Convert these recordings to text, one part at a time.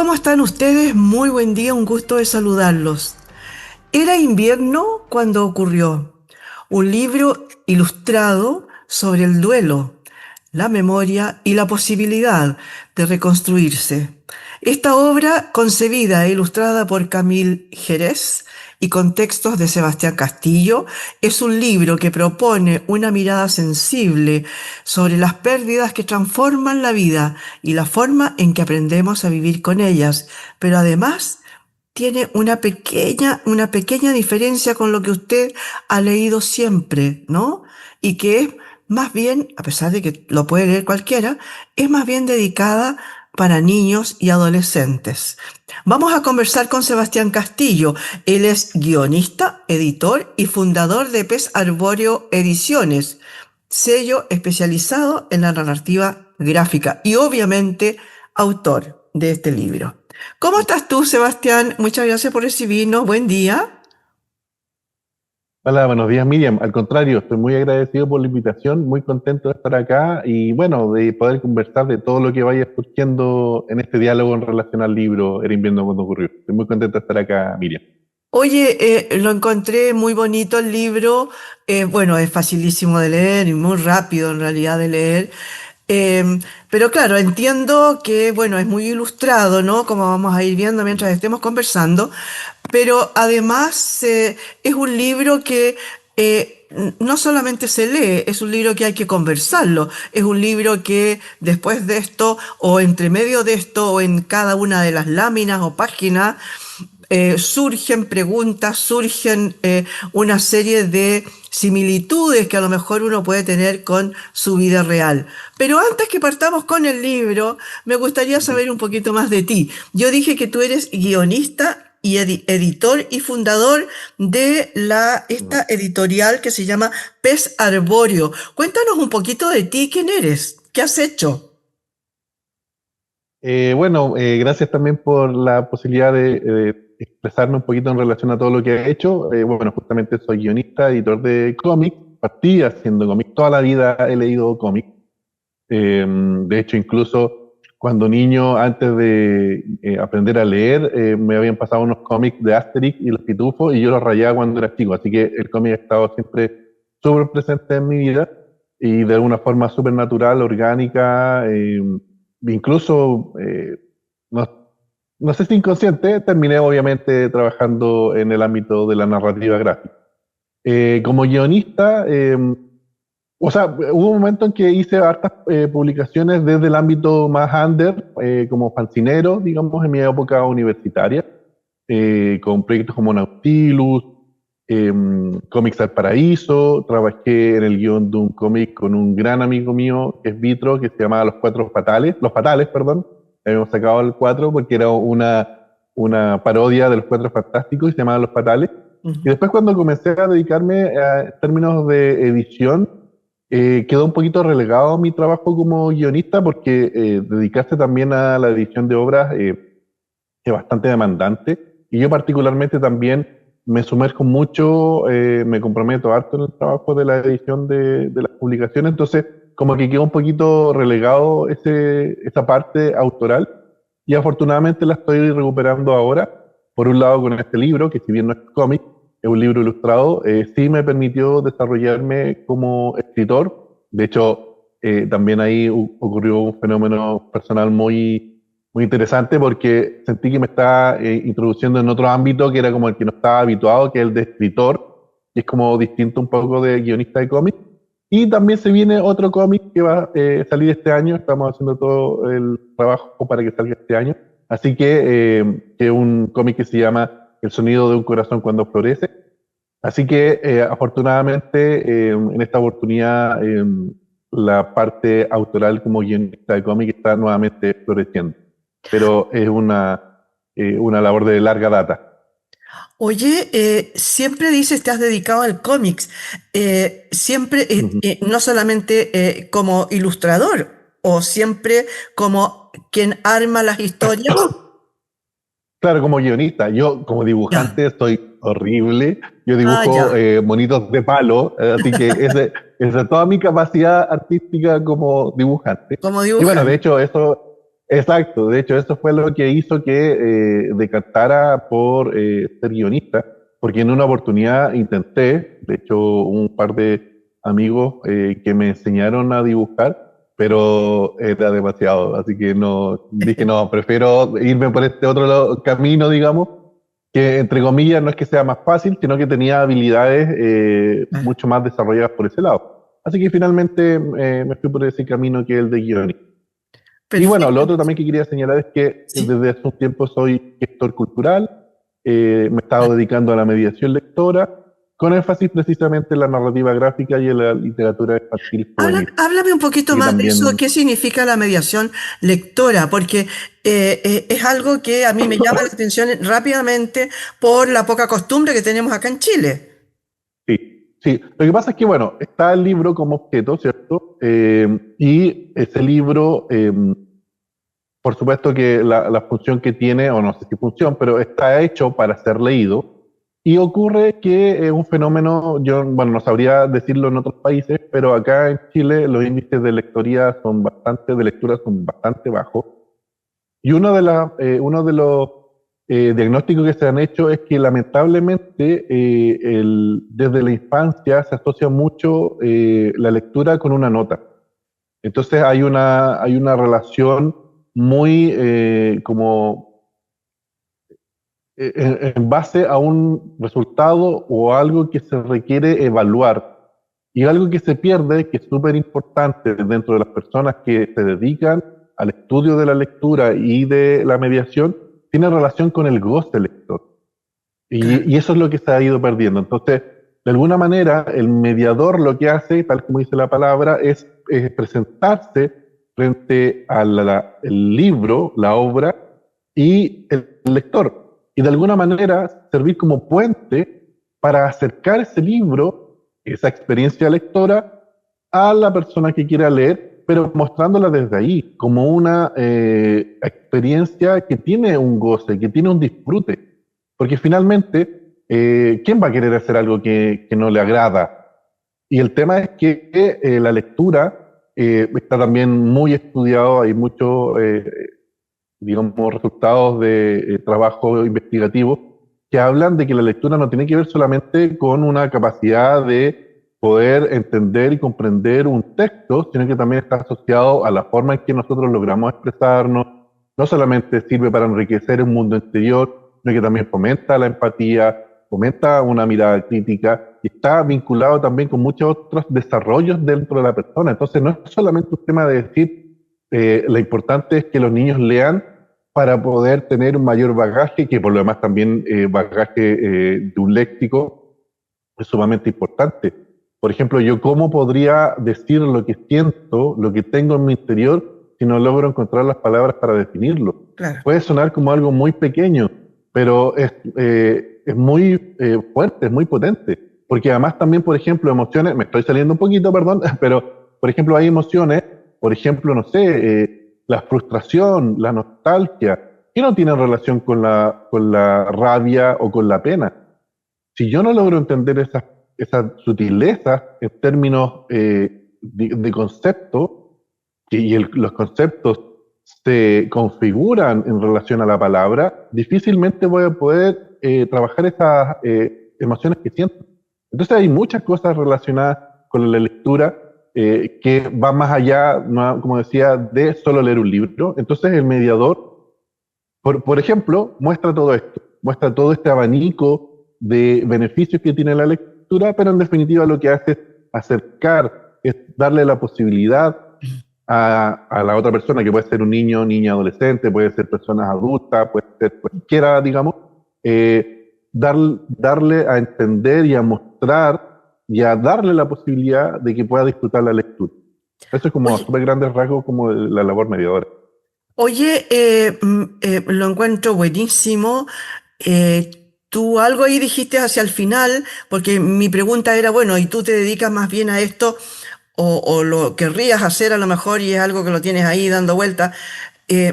¿Cómo están ustedes? Muy buen día, un gusto de saludarlos. Era invierno cuando ocurrió. Un libro ilustrado sobre el duelo, la memoria y la posibilidad de reconstruirse. Esta obra, concebida e ilustrada por Camille Jerez y con textos de Sebastián Castillo, es un libro que propone una mirada sensible sobre las pérdidas que transforman la vida y la forma en que aprendemos a vivir con ellas, pero además tiene una pequeña diferencia con lo que usted ha leído siempre, ¿no? Y que es más bien, a pesar de que lo puede leer cualquiera, es más bien dedicada para niños y adolescentes. Vamos a conversar con Sebastián Castillo. Él es guionista, editor y fundador de Pez Arbóreo Ediciones, sello especializado en la narrativa gráfica y obviamente autor de este libro. ¿Cómo estás tú, Sebastián? Muchas gracias por recibirnos. Buen día. Hola, buenos días, Miriam. Al contrario, estoy muy agradecido por la invitación, muy contento de estar acá y bueno, de poder conversar de todo lo que vaya surgiendo en este diálogo en relación al libro Era invierno cuando ocurrió. Estoy muy contento de estar acá, Miriam. Oye, lo encontré muy bonito el libro. Bueno, es facilísimo de leer y muy rápido en realidad de leer. Eh, pero claro, entiendo que, bueno, es muy ilustrado, ¿no? Como vamos a ir viendo mientras estemos conversando. Pero además es un libro que no solamente se lee, es un libro que hay que conversarlo, es un libro que después de esto, o entre medio de esto, o en cada una de las láminas o páginas, surgen preguntas, surgen una serie de similitudes que a lo mejor uno puede tener con su vida real. Pero antes que partamos con el libro, me gustaría saber un poquito más de ti. Yo dije que tú eres guionista y editor y fundador de esta editorial que se llama Pez Arbóreo. Cuéntanos un poquito de ti, ¿quién eres? ¿Qué has hecho? Gracias también por la posibilidad de expresarme un poquito en relación a todo lo que he hecho. Bueno, justamente soy guionista, editor de cómics, partí haciendo cómics, toda la vida he leído cómics. De hecho, incluso cuando niño, antes de aprender a leer, me habían pasado unos cómics de Asterix y los Pitufos y yo los rayaba cuando era chico. Así que el cómic ha estado siempre súper presente en mi vida y de alguna forma súper natural, orgánica, incluso, no, no sé si inconsciente, terminé obviamente trabajando en el ámbito de la narrativa gráfica. Como guionista, hubo un momento en que hice hartas publicaciones desde el ámbito más under, como fancinero, digamos, en mi época universitaria, con proyectos como Nautilus, Cómics al Paraíso. Trabajé en el guión de un cómic con un gran amigo mío, que es Vitro, que se llamaba Los Fatales, perdón. Habíamos sacado el 4 porque era una parodia de los Cuatro Fantásticos y se llamaba Los Fatales. Y Ujú. después cuando comencé a dedicarme a términos de edición, quedó un poquito relegado mi trabajo como guionista porque dedicarse también a la edición de obras es bastante demandante y yo particularmente también me sumerjo mucho, me comprometo harto en el trabajo de la edición de las publicaciones, entonces como que quedó un poquito relegado esa parte autoral y afortunadamente la estoy recuperando ahora, por un lado con este libro, que si bien no es cómic, es un libro ilustrado, sí me permitió desarrollarme como escritor. De hecho, también ahí ocurrió un fenómeno personal muy interesante porque sentí que me estaba introduciendo en otro ámbito que era como el que no estaba habituado, que es el de escritor, y es como distinto un poco de guionista de cómic. Y también se viene otro cómic que va a salir este año, estamos haciendo todo el trabajo para que salga este año. Así que un cómic que se llama El sonido de un corazón cuando florece. Así que afortunadamente en esta oportunidad la parte autoral como guionista de cómic está nuevamente floreciendo, pero es una labor de larga data. Oye, siempre dices te has dedicado al cómics, siempre, no solamente como ilustrador, o siempre como quien arma las historias. Claro, como guionista, yo como Ya, dibujante estoy horrible, yo dibujo ya, monitos de palo, así que esa es toda mi capacidad artística como dibujante. como Y bueno, de dibujante. hecho, eso. Exacto, de hecho eso fue lo que hizo que decantara por ser guionista, porque en una oportunidad intenté, de hecho un par de amigos que me enseñaron a dibujar, pero era demasiado, así que no, dije no, prefiero irme por este otro camino, digamos, que entre comillas no es que sea más fácil, sino que tenía habilidades Ah, mucho más desarrolladas por ese lado. Así que finalmente me fui por ese camino que es el de guionista. Y bueno, lo perfecto. otro también que quería señalar es que Sí. desde hace un tiempo soy gestor cultural, me he estado dedicando a la mediación lectora, con énfasis precisamente en la narrativa gráfica y en la literatura infantil juvenil. Háblame un poquito Así que más de eso, también, qué significa la mediación lectora, porque es algo que a mí me llama la atención rápidamente por la poca costumbre que tenemos acá en Chile. sí, sí. Lo que pasa es que, bueno, está el libro como objeto, ¿cierto? Y ese libro, por supuesto que la función que tiene, o no sé si función, pero está hecho para ser leído. Y ocurre que es un fenómeno, yo, bueno, no sabría decirlo en otros países, pero acá en Chile los índices de lectoría son bastante, de lectura son bastante bajos. Y uno de los diagnósticos que se han hecho es que lamentablemente desde la infancia se asocia mucho la lectura con una nota. Entonces hay una relación muy como en base a un resultado o algo que se requiere evaluar. Y algo que se pierde, que es súper importante dentro de las personas que se dedican al estudio de la lectura y de la mediación, tiene relación con el goce lector. Claro. Y eso es lo que se ha ido perdiendo. Entonces, de alguna manera, el mediador lo que hace, tal como dice la palabra, es presentarse frente al libro, la obra y el lector. Y de alguna manera servir como puente para acercar ese libro, esa experiencia lectora, a la persona que quiera leer, pero mostrándola desde ahí, como una experiencia que tiene un goce, que tiene un disfrute. Porque finalmente, ¿quién va a querer hacer algo que no le agrada? Y el tema es que la lectura está también muy estudiado, hay muchos, digamos, resultados de trabajo investigativo que hablan de que la lectura no tiene que ver solamente con una capacidad de poder entender y comprender un texto, sino que también está asociado a la forma en que nosotros logramos expresarnos. No solamente sirve para enriquecer un mundo interior, sino que también fomenta la empatía, fomenta una mirada crítica y está vinculado también con muchos otros desarrollos dentro de la persona. Entonces no es solamente un tema de decir, lo importante es que los niños lean para poder tener un mayor bagaje, que por lo demás también bagaje de un léxico es sumamente importante. Por ejemplo, yo cómo podría decir lo que siento, lo que tengo en mi interior, si no logro encontrar las palabras para definirlo. Claro. Puede sonar como algo muy pequeño, pero es muy fuerte, es muy potente. Porque además también, por ejemplo, emociones, me estoy saliendo un poquito, perdón, pero por ejemplo hay emociones, por ejemplo, no sé, la frustración, la nostalgia, que no tienen relación con la rabia o con la pena. Si yo no logro entender esas sutilezas en términos de concepto, los conceptos se configuran en relación a la palabra, difícilmente voy a poder trabajar esas emociones que siento. Entonces hay muchas cosas relacionadas con la lectura que van más allá, como decía, de solo leer un libro. Entonces el mediador, por ejemplo, muestra todo esto, muestra todo este abanico de beneficios que tiene la lectura, pero en definitiva lo que hace es acercar, es darle la posibilidad a la otra persona, que puede ser un niño, niña, adolescente, puede ser personas adultas, puede ser cualquiera, digamos, darle a entender y a mostrar y a darle la posibilidad de que pueda disfrutar la lectura. Eso es como a Oye, súper grandes rasgos como la labor mediadora. oye, lo encuentro buenísimo. Tú algo ahí dijiste hacia el final, porque mi pregunta era, bueno, ¿y tú te dedicas más bien a esto o lo querrías hacer a lo mejor y es algo que lo tienes ahí dando vuelta?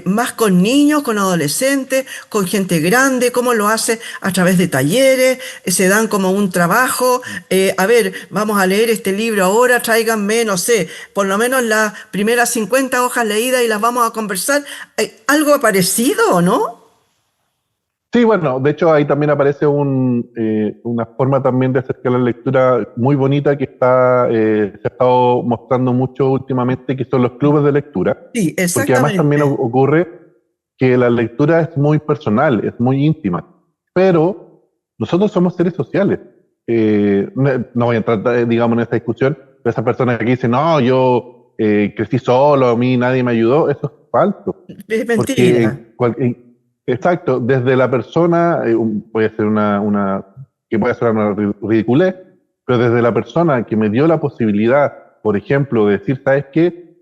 más con niños, con adolescentes, con gente grande? ¿Cómo lo hace? ¿A través de talleres? ¿Se dan como un trabajo? A ver, vamos a leer este libro ahora, tráiganme, no sé, por lo menos las primeras 50 hojas leídas y las vamos a conversar. ¿Algo parecido o no? Sí, bueno, de hecho ahí también aparece una forma también de acercar la lectura muy bonita que se ha estado mostrando mucho últimamente, que son los clubes de lectura, Sí, porque además también exactamente. ocurre que la lectura es muy personal, es muy íntima, pero nosotros somos seres sociales. No voy a entrar, digamos, en esta discusión de esa persona que dice, no, yo crecí solo, a mí nadie me ayudó, eso es falso, Es porque mentira. exacto, desde la persona, puede ser que puede ser una ridiculez, pero desde la persona que me dio la posibilidad, por ejemplo, de decir, ¿sabes qué?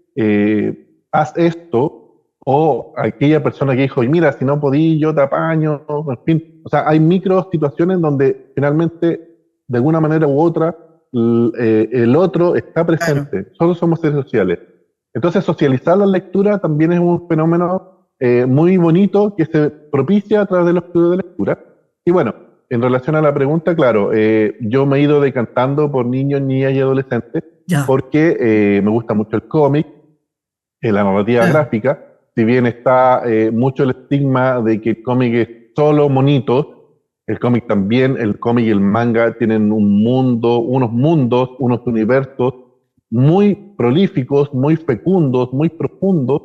Haz esto, o aquella persona que dijo, y mira, si no podí, yo te apaño, en fin. O sea, hay micro situaciones donde finalmente, de alguna manera u otra, el otro está Claro. presente. Solo somos seres sociales. Entonces, socializar la lectura también es un fenómeno muy bonito que se propicia a través de los clubes de lectura. Y bueno, en relación a la pregunta, claro, yo me he ido decantando por niños, niñas y adolescentes Ya. porque me gusta mucho el cómic, la narrativa Claro. gráfica, si bien está mucho el estigma de que el cómic es solo monitos, el cómic también, el cómic y el manga tienen un mundo, unos mundos, unos universos muy prolíficos, muy fecundos, muy profundos,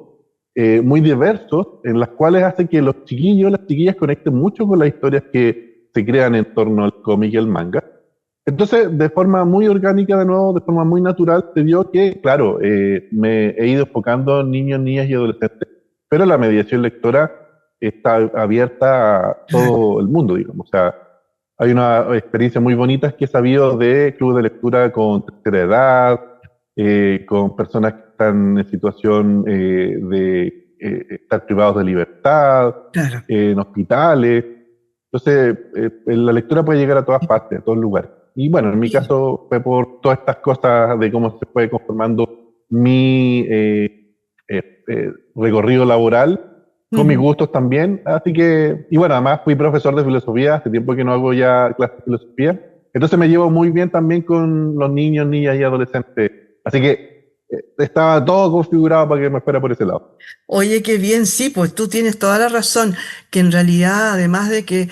muy diversos, en las cuales hace que los chiquillos, las chiquillas conecten mucho con las historias que se crean en torno al cómic y el manga. Entonces, de forma muy orgánica, de nuevo, de forma muy natural, se dio que, claro, me he ido enfocando en niños, niñas y adolescentes, pero la mediación lectora está abierta a Claro. todo el mundo, digamos. O sea, hay una experiencia muy bonita que he sabido de clubes de lectura con tercera edad, con personas que están en situación de estar privados de libertad, Claro. en hospitales. Entonces, la lectura puede llegar a todas partes, a todos lugares. Y bueno, en mi Sí. caso fue por todas estas cosas de cómo se fue conformando mi recorrido laboral, con mis Ujú. gustos también. Así que, y bueno, además fui profesor de filosofía, hace tiempo que no hago ya clases de filosofía. Entonces me llevo muy bien también con los niños, niñas y adolescentes. Así que estaba todo configurado para que me fuera por ese lado. Oye, qué bien, sí, pues tú tienes toda la razón, que en realidad, además de que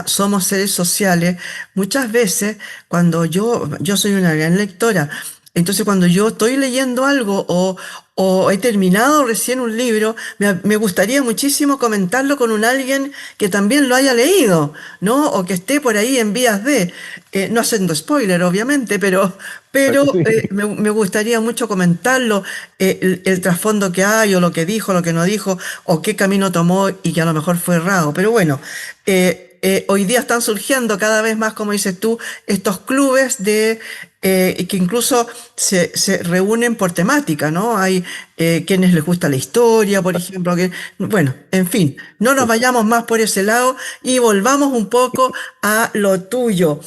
somos seres sociales, muchas veces cuando yo soy una gran lectora, entonces cuando yo estoy leyendo algo o he terminado recién un libro, me gustaría muchísimo comentarlo con un alguien que también lo haya leído, ¿no? O que esté por ahí en vías de, no haciendo spoiler, obviamente, pero Sí. me gustaría mucho comentarlo, el trasfondo que hay, o lo que dijo, lo que no dijo, o qué camino tomó y que a lo mejor fue errado. Pero bueno, hoy día están surgiendo cada vez más, como dices tú, estos clubes que incluso se reúnen por temática, ¿no? Hay quienes les gusta la historia, por ejemplo, bueno, en fin, no nos vayamos más por ese lado y volvamos un poco a lo tuyo.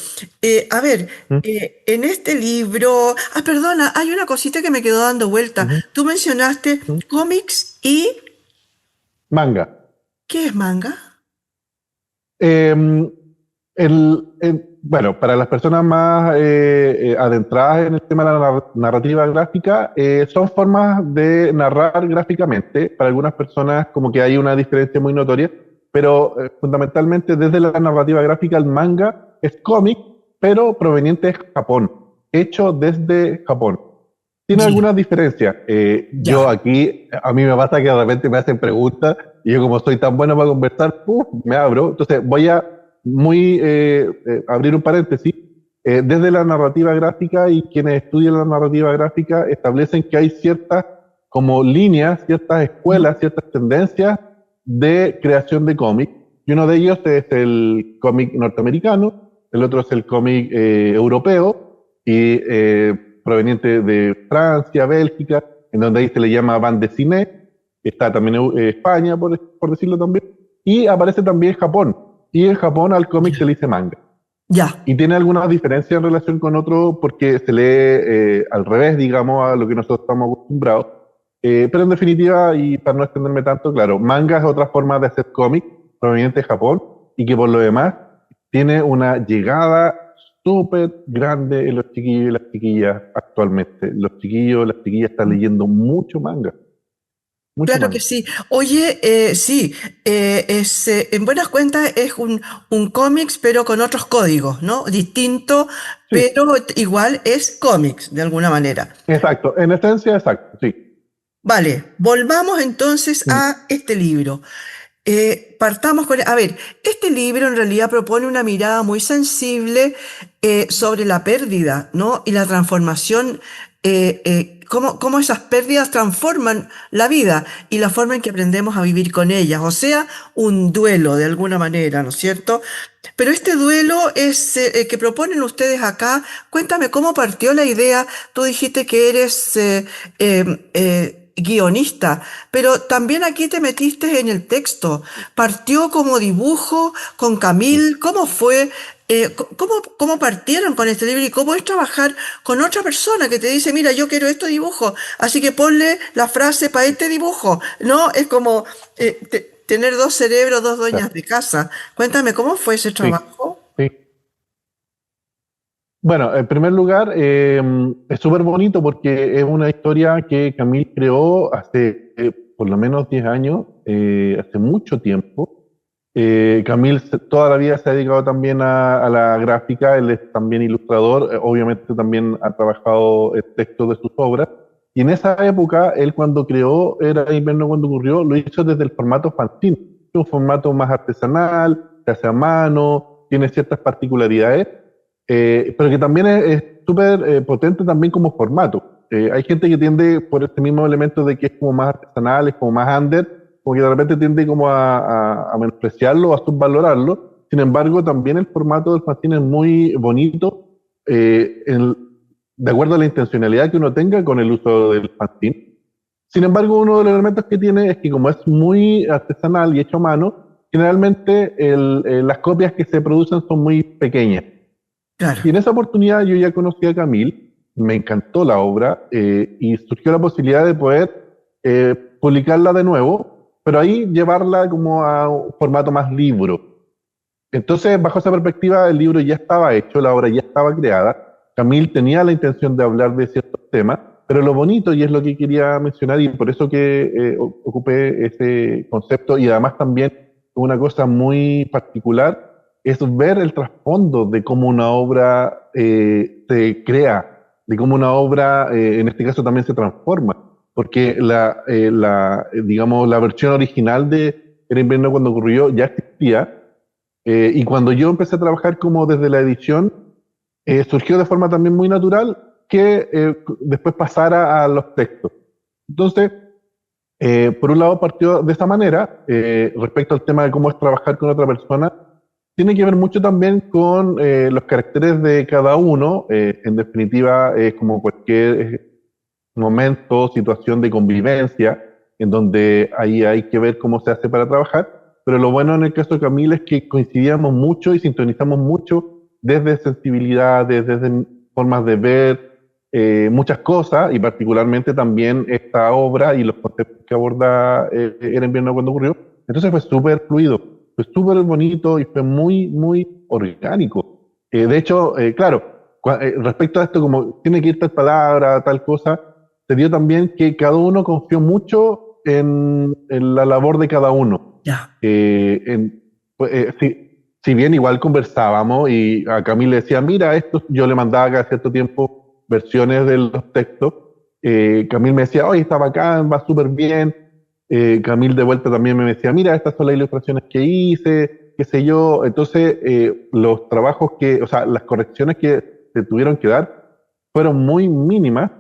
A ver, en este libro, perdona, hay una cosita que me quedó dando vuelta. Ujú, Tú mencionaste ujú. cómics y Manga. ¿qué es manga? Eh, bueno, para las personas más adentradas en el tema de la narrativa gráfica, son formas de narrar gráficamente. Para algunas personas como que hay una diferencia muy notoria, pero fundamentalmente desde la narrativa gráfica el manga es cómic, pero proveniente de Japón, hecho desde Japón. Tiene Ya, algunas diferencias. Yo ya, aquí, a mí me pasa que de repente me hacen preguntas y yo como soy tan bueno para conversar, me abro. Entonces voy a abrir un paréntesis. Desde la narrativa gráfica y quienes estudian la narrativa gráfica establecen que hay ciertas como líneas, ciertas ujú, escuelas, ciertas tendencias de creación de cómic. Y uno de ellos es el cómic norteamericano, el otro es el cómic europeo y proveniente de Francia, Bélgica, en donde ahí se le llama bande dessinée, está también España, por decirlo también, y aparece también Japón, y en Japón al cómic se ya, le dice manga. ya, Y tiene alguna diferencia en relación con otro porque se lee al revés, digamos, a lo que nosotros estamos acostumbrados. Pero en definitiva, y para no extenderme tanto, claro, manga es otra forma de hacer cómic proveniente de Japón y que por lo demás tiene una llegada súper grande en los chiquillos y las chiquillas actualmente. Los chiquillos, las chiquillas están leyendo mucho manga, mucho Claro que manga. sí. Oye, sí, en buenas cuentas es un cómics, pero con otros códigos, ¿no? Distinto, Sí, pero igual es cómics, de alguna manera. exacto, en esencia, exacto, sí. Vale, volvamos entonces Mm, a este libro. Partamos con, a ver, este libro en realidad propone una mirada muy sensible sobre la pérdida, ¿no? Y la transformación, cómo esas pérdidas transforman la vida y la forma en que aprendemos a vivir con ellas, o sea, un duelo de alguna manera, ¿no es cierto? Pero este duelo es que proponen ustedes acá. Cuéntame cómo partió la idea. Tú dijiste que eres guionista, pero también aquí te metiste en el texto. ¿Partió como dibujo con mm, Camil? ¿Cómo fue? ¿Cómo partieron con este libro y cómo es trabajar con otra persona que te dice, mira, yo quiero este dibujo, así que ponle la frase para este dibujo? No, es como tener dos cerebros, dos dueñas claro, de casa. Cuéntame, ¿cómo fue ese sí, trabajo? sí. Bueno, en primer lugar, es súper bonito porque es una historia que Camille creó hace por lo menos 10 años, hace mucho tiempo. Camille toda la vida se ha dedicado también a la gráfica, él es también ilustrador, obviamente también ha trabajado el texto de sus obras. Y en esa época, él cuando creó Era invierno cuando ocurrió, lo hizo desde el formato fanzine, un formato más artesanal, se hace a mano, tiene ciertas particularidades, pero que también es súper potente también como formato. Hay gente que tiende por este mismo elemento de que es como más artesanal, es como más under, como que de repente tiende como a menospreciarlo o a subvalorarlo. Sin embargo, también el formato del fanzine es muy bonito, de acuerdo a la intencionalidad que uno tenga con el uso del fanzine. Sin embargo, uno de los elementos que tiene es que como es muy artesanal y hecho a mano, generalmente las copias que se producen son muy pequeñas. Claro, Y en esa oportunidad yo ya conocí a Camil, me encantó la obra y surgió la posibilidad de poder publicarla de nuevo, pero ahí llevarla como a un formato más libro. Entonces, bajo esa perspectiva, el libro ya estaba hecho, la obra ya estaba creada. Camil tenía la intención de hablar de ciertos temas, pero lo bonito, y es lo que quería mencionar, y por eso que ocupé ese concepto, y además también una cosa muy particular, es ver el trasfondo de cómo una obra se crea, de cómo una obra, en este caso, también se transforma. Porque digamos, la versión original de Era invierno cuando ocurrió ya existía, y cuando yo empecé a trabajar como desde la edición, surgió de forma también muy natural que después pasara a los textos. Entonces, por un lado partió de esa manera, respecto al tema de cómo es trabajar con otra persona, tiene que ver mucho también con los caracteres de cada uno, en definitiva es como cualquier momento, situación de convivencia, en donde ahí hay que ver cómo se hace para trabajar, pero lo bueno en el caso de Camila es que coincidíamos mucho y sintonizamos mucho desde sensibilidades, desde formas de ver, muchas cosas, y particularmente también esta obra y los conceptos que aborda Era invierno cuando ocurrió. Entonces fue súper fluido, fue súper bonito y fue muy, muy orgánico. De hecho, claro, respecto a esto, como tiene que ir tal palabra, tal cosa, se dio también que cada uno confió mucho en la labor de cada uno. ya. Pues, si bien igual conversábamos y a Camille le decía, mira, esto yo le mandaba cada cierto tiempo versiones de los textos, Camille me decía, oye, está bacán, va súper bien. Camille de vuelta también me decía, mira, estas son las ilustraciones que hice, qué sé yo. Entonces, los trabajos o sea, las correcciones que se tuvieron que dar fueron muy mínimas,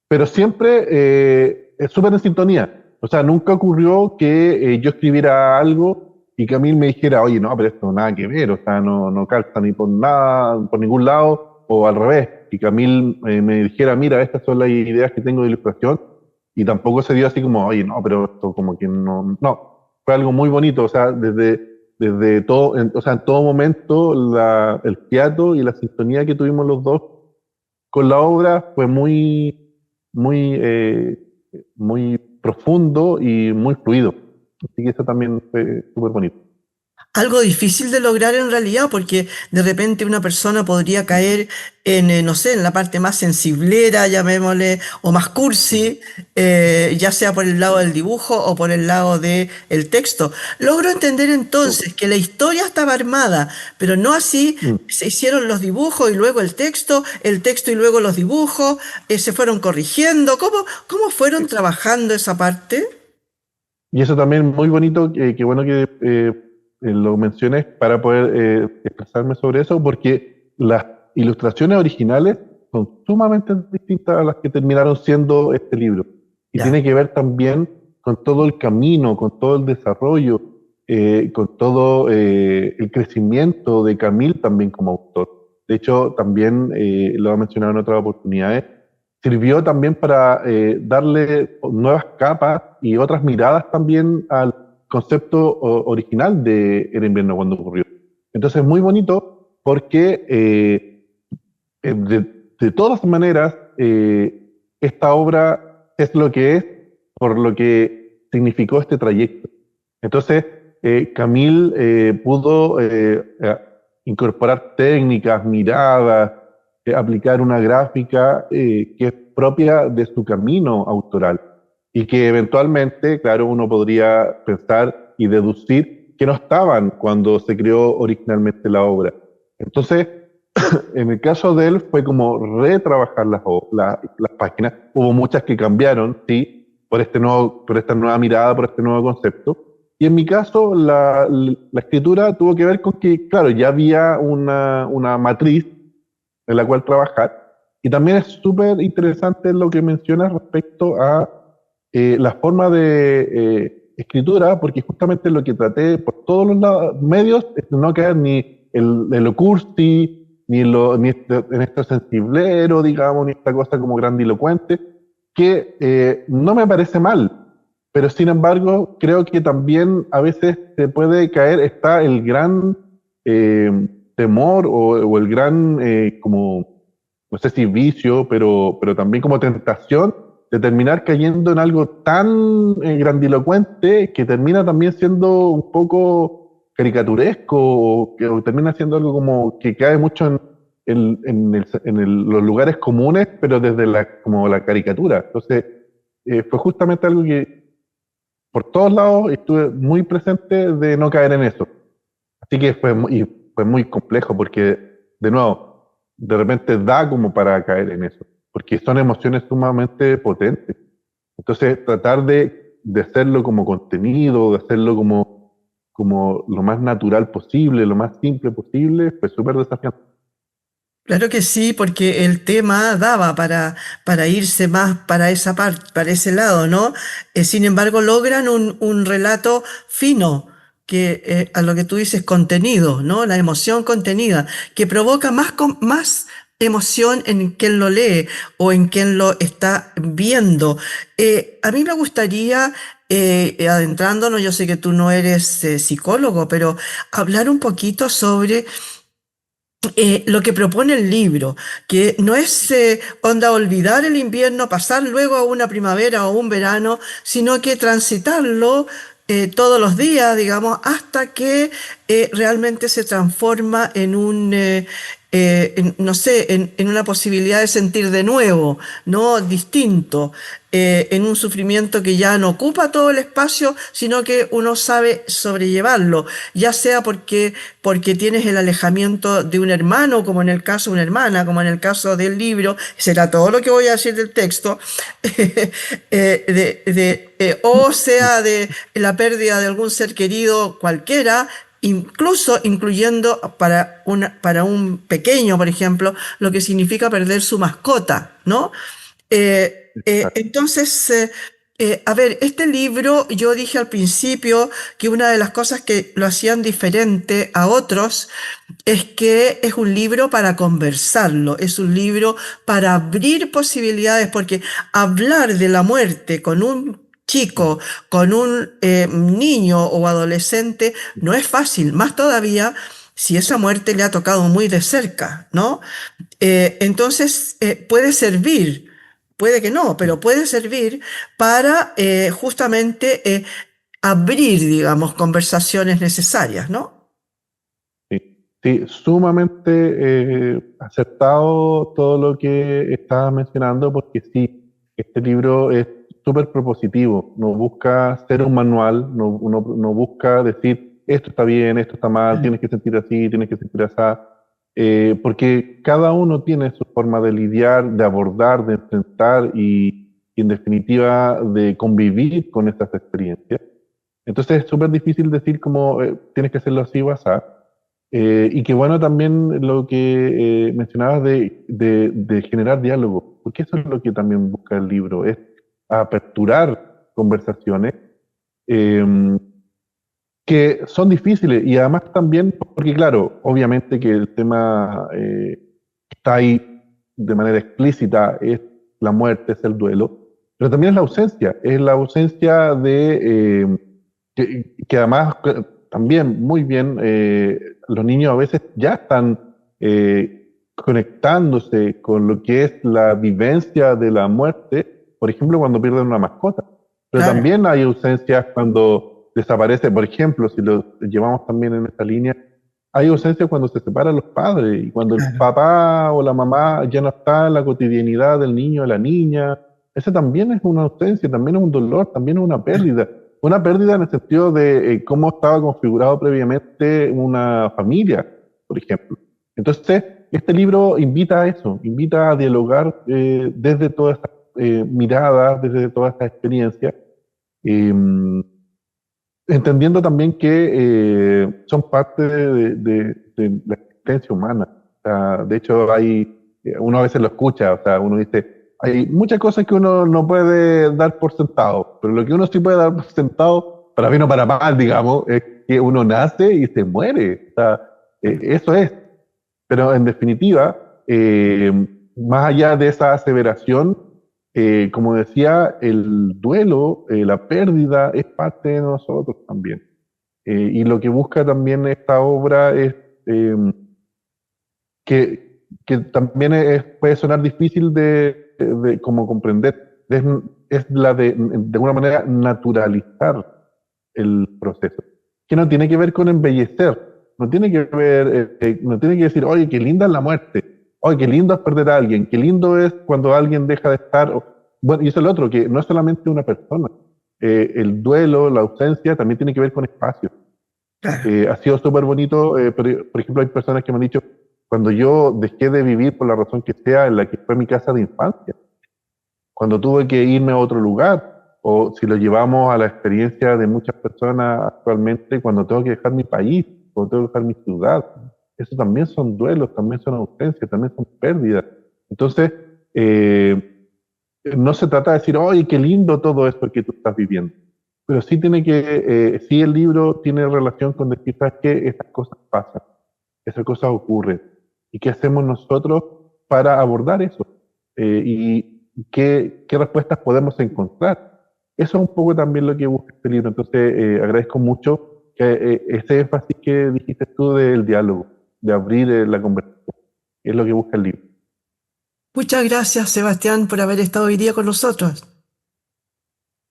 pero siempre es súper en sintonía. O sea, nunca ocurrió que yo escribiera algo y Camil me dijera, oye, no, pero esto nada que ver, o sea, no calza ni por nada, por ningún lado, o al revés, y Camil me dijera, mira, estas son las ideas que tengo de ilustración, y tampoco se dio así como, oye, no, pero esto como que no, fue algo muy bonito, o sea, desde todo, o sea, en todo momento el fiato y la sintonía que tuvimos los dos con la obra fue muy, muy muy profundo y muy fluido. Así que eso también fue súper bonito. Algo difícil de lograr en realidad, porque de repente una persona podría caer en, no sé, en la parte más sensiblera, llamémosle, o más cursi, ya sea por el lado del dibujo o por el lado del texto. Logro entender entonces que la historia estaba armada, pero no así Mm. se hicieron los dibujos y luego el texto y luego los dibujos, se fueron corrigiendo. ¿Cómo fueron trabajando esa parte? Y eso también muy bonito, que bueno que lo menciones para poder expresarme sobre eso, porque las ilustraciones originales son sumamente distintas a las que terminaron siendo este libro. Y Ya, tiene que ver también con todo el camino, con todo el desarrollo, con todo el crecimiento de Camil también como autor. De hecho, también lo he mencionado en otras oportunidades, sirvió también para darle nuevas capas y otras miradas también al concepto original de El invierno cuando ocurrió. Entonces, muy bonito porque de todas maneras, esta obra es lo que es por lo que significó este trayecto. Entonces, Camille pudo incorporar técnicas, miradas, aplicar una gráfica que es propia de su camino autoral y que eventualmente, claro, uno podría pensar y deducir que no estaban cuando se creó originalmente la obra. Entonces, en el caso de él fue como retrabajar las páginas. Hubo muchas que cambiaron, sí, por esta nueva mirada, por este nuevo concepto. Y en mi caso, la escritura tuvo que ver con que, claro, ya había una matriz en la cual trabajar. Y también es súper interesante lo que mencionas respecto a la forma de escritura, porque justamente lo que traté por todos los medios es no caer ni en lo cursi, en esto sensiblero, digamos, ni esta cosa como grandilocuente, que no me parece mal, pero sin embargo creo que también a veces se puede caer, está el gran temor o el gran, como, no sé si vicio, pero también como tentación de terminar cayendo en algo tan grandilocuente que termina también siendo un poco caricaturesco o termina siendo algo como que cae mucho los lugares comunes, pero desde como la caricatura. Entonces, fue justamente algo que por todos lados estuve muy presente de no caer en eso. Así que fue muy complejo porque, de nuevo, de repente da como para caer en eso, porque son emociones sumamente potentes. Entonces, tratar de hacerlo como contenido, de hacerlo como lo más natural posible, lo más simple posible, fue súper desafiante. claro que sí, porque el tema daba para irse más para esa parte, para ese lado, ¿no? Sin embargo, logran un relato fino, que a lo que tú dices, contenido, ¿no? La emoción contenida, que provoca más emoción en quien lo lee o en quien lo está viendo. A mí me gustaría, adentrándonos, yo sé que tú no eres psicólogo, pero hablar un poquito sobre lo que propone el libro, que no es onda olvidar el invierno, pasar luego a una primavera o un verano, sino que transitarlo todos los días, digamos, hasta que realmente se transforma en no sé, en una posibilidad de sentir de nuevo, ¿no? Distinto, en un sufrimiento que ya no ocupa todo el espacio, sino que uno sabe sobrellevarlo, ya sea porque tienes el alejamiento de un hermano, como en el caso de una hermana, como en el caso del libro, será todo lo que voy a decir del texto, o sea de la pérdida de algún ser querido cualquiera, incluso incluyendo para un pequeño, por ejemplo, lo que significa perder su mascota, ¿no? Entonces, a ver, este libro, yo dije al principio que una de las cosas que lo hacían diferente a otros es que es un libro para conversarlo, es un libro para abrir posibilidades, porque hablar de la muerte con un chico, con un niño o adolescente, no es fácil, más todavía si esa muerte le ha tocado muy de cerca, ¿no? Entonces, puede servir. puede que no, pero puede servir para justamente abrir, digamos, conversaciones necesarias, ¿no? Sí, sí, sumamente acertado todo lo que estabas mencionando, porque sí, este libro es súper propositivo, no busca ser un manual, no busca decir esto está bien, esto está mal, tienes que sentir así, tienes que sentir así, porque cada uno tiene su forma de lidiar, de abordar, de enfrentar y en definitiva de convivir con estas experiencias. Entonces es súper difícil decir como tienes que hacerlo así o así. Y qué bueno también lo que mencionabas de generar diálogo, porque eso es lo que también busca el libro, es aperturar conversaciones eh, que son difíciles y además también, porque claro, obviamente que el tema está ahí de manera explícita, es la muerte, es el duelo, pero también es la ausencia de, que además también muy bien, los niños a veces ya están conectándose con lo que es la vivencia de la muerte, por ejemplo, cuando pierden una mascota. Pero Claro, también hay ausencias cuando desaparece, por ejemplo, si lo llevamos también en esta línea, hay ausencias cuando se separan los padres y cuando el claro. papá o la mamá ya no está en la cotidianidad del niño o la niña. Ese también es una ausencia, también es un dolor, también es una pérdida. Una pérdida en el sentido de cómo estaba configurado previamente una familia, por ejemplo. Entonces, este libro invita a eso, invita a dialogar desde todas estas miradas, desde todas estas experiencias, eh, entendiendo también que son parte de la existencia humana. O sea, de hecho, uno a veces lo escucha, o sea, uno dice, hay muchas cosas que uno no puede dar por sentado, pero lo que uno sí puede dar por sentado, para bien o para mal, digamos, es que uno nace y se muere. O sea, eso es. Pero en definitiva, más allá de esa aseveración, como decía, el duelo, la pérdida es parte de nosotros también. Y lo que busca también esta obra es eh, que también puede sonar difícil de como comprender, es la de alguna manera naturalizar el proceso, que no tiene que ver con embellecer, no tiene que ver, no tiene que decir, oye, qué linda es la muerte, oye, qué lindo es perder a alguien, qué lindo es cuando alguien deja de estar, bueno, y eso es lo otro, que no es solamente una persona, el duelo, la ausencia, también tiene que ver con espacio. Claro. Ha sido súper bonito, por ejemplo, hay personas que me han dicho, cuando yo dejé de vivir por la razón que sea en la que fue mi casa de infancia, cuando tuve que irme a otro lugar, o si lo llevamos a la experiencia de muchas personas actualmente, cuando tengo que dejar mi país, cuando tengo que dejar mi ciudad, eso también son duelos, también son ausencias, también son pérdidas. Entonces, no se trata de decir, oye, qué lindo todo esto que tú estás viviendo, pero sí sí el libro tiene relación con decir, ¿sabes qué? Estas cosas pasan, esas cosas ocurren, y qué hacemos nosotros para abordar eso. Y qué respuestas podemos encontrar. Eso es un poco también lo que busca este libro. Entonces, agradezco mucho ese énfasis que dijiste tú del diálogo, de abrir la conversación. Es lo que busca el libro. Muchas gracias, Sebastián, por haber estado hoy día con nosotros.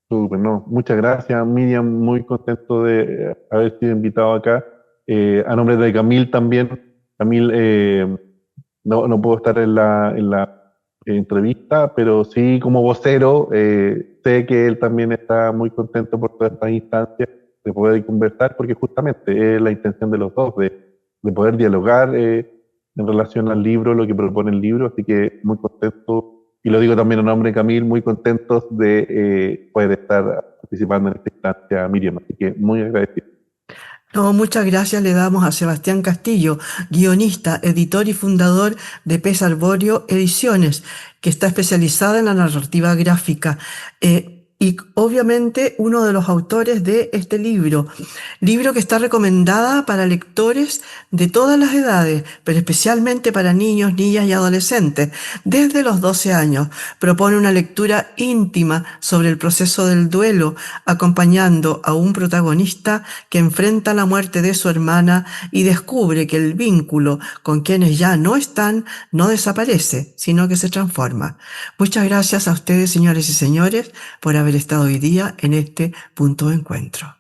Súper, no. Muchas gracias, Miriam. Muy contento de haber sido invitado acá. A nombre de Camil también. Camil, no puedo estar en la entrevista, pero sí como vocero, sé que él también está muy contento por todas estas instancias de poder conversar, porque justamente es la intención de los dos, de poder dialogar en relación al libro, lo que propone el libro, así que muy contento, y lo digo también a nombre de Camil, muy contentos de poder estar participando en esta instancia, Miriam, así que muy agradecido. No, muchas gracias le damos a Sebastián Castillo, guionista, editor y fundador de Pez Arborio Ediciones, que está especializada en la narrativa gráfica. y obviamente uno de los autores de este libro que está recomendada para lectores de todas las edades, pero especialmente para niños, niñas y adolescentes, desde los 12 años. Propone una lectura íntima sobre el proceso del duelo, acompañando a un protagonista que enfrenta la muerte de su hermana y descubre que el vínculo con quienes ya no están no desaparece, sino que se transforma. Muchas gracias a ustedes, señores y señores, por haber estado hoy día en este punto de encuentro.